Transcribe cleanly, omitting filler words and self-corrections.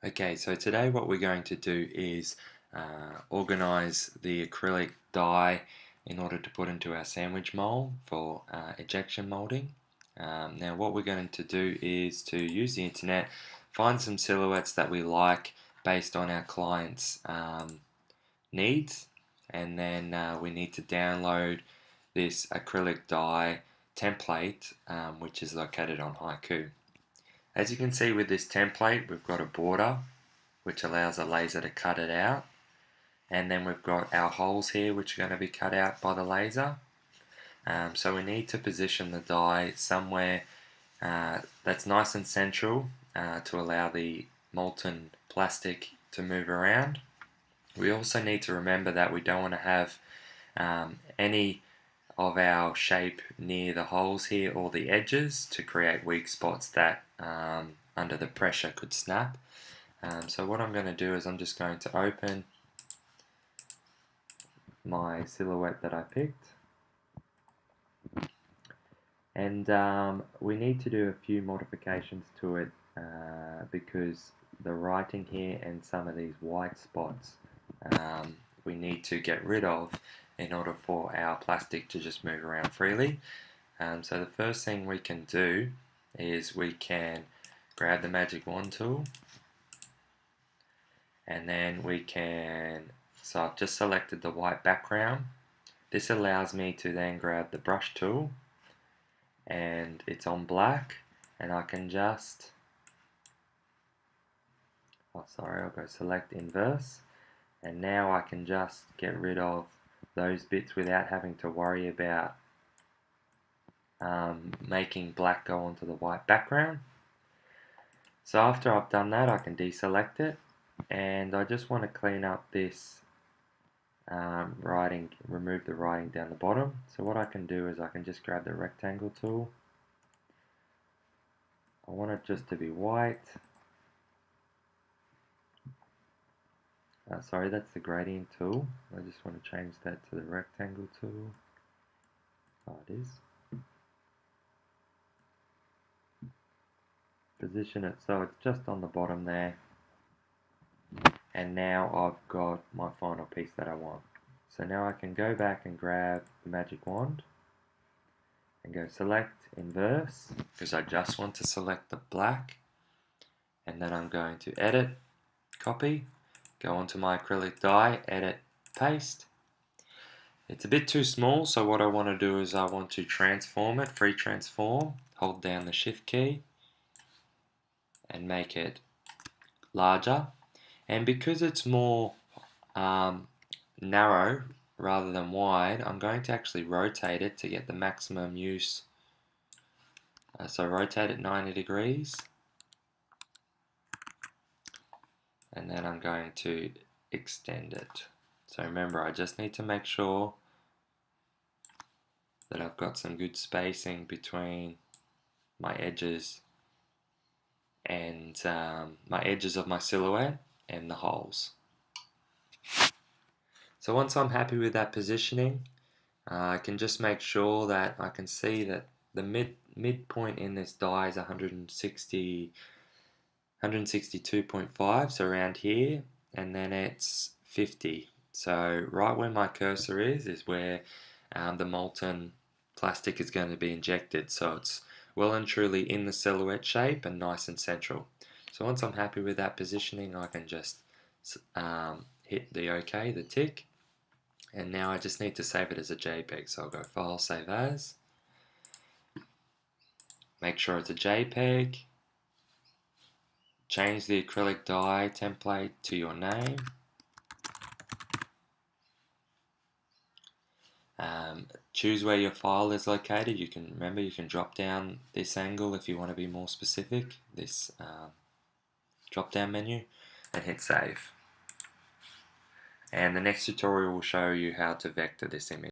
Okay, so today what we're going to do is organize the acrylic dye in order to put into our sandwich mold for ejection molding. Now what we're going to do is to use the internet, find some silhouettes that we like based on our clients' needs, and then we need to download this acrylic dye template which is located on Haiku. As you can see with this template, we've got a border which allows a laser to cut it out, and then we've got our holes here which are going to be cut out by the laser. So we need to position the dye somewhere that's nice and central to allow the molten plastic to move around. We also need to remember that we don't want to have any of our shape near the holes here or the edges to create weak spots that under the pressure could snap. So what I'm going to do is I'm just going to open my silhouette that I picked, and we need to do a few modifications to it because the writing here and some of these white spots we need to get rid of in order for our plastic to just move around freely. So the first thing we can do is we can grab the magic wand tool, and then we can, so I've just selected the white background. This allows me to then grab the brush tool, and it's on black, and I can just, I'll go select inverse, and now I can just get rid of those bits without having to worry about making black go onto the white background. So after I've done that, I can deselect it, and I just want to clean up this writing, remove the writing down the bottom. So what I can do is I can just grab the rectangle tool. I want it just to be white. Sorry, that's the gradient tool. I just want to change that to the rectangle tool. Oh, it is. Position it so it's just on the bottom there. And now I've got my final piece that I want. So now I can go back and grab the magic wand and go select inverse, because I just want to select the black, and then I'm going to edit, copy, go onto my acrylic dye, edit, paste. It's a bit too small, so what I want to do is I want to transform it, free transform, hold down the shift key and make it larger. And because it's more narrow rather than wide, I'm going to actually rotate it to get the maximum use. So rotate it 90 degrees, and then I'm going to extend it. So remember, I just need to make sure that I've got some good spacing between my edges and my edges of my silhouette and the holes. So once I'm happy with that positioning, I can just make sure that I can see that the midpoint in this die is 162.5, so around here, and then it's 50. So right where my cursor is where the molten plastic is going to be injected, so it's well and truly in the silhouette shape and nice and central. So once I'm happy with that positioning, I can just hit the OK, the tick, and now I just need to save it as a JPEG. So I'll go File, Save As, make sure it's a JPEG, change the acrylic dye template to your name, choose where your file is located. You can remember, you can drop down this angle if you want to be more specific, this drop down menu, and hit save. And the next tutorial will show you how to vector this image.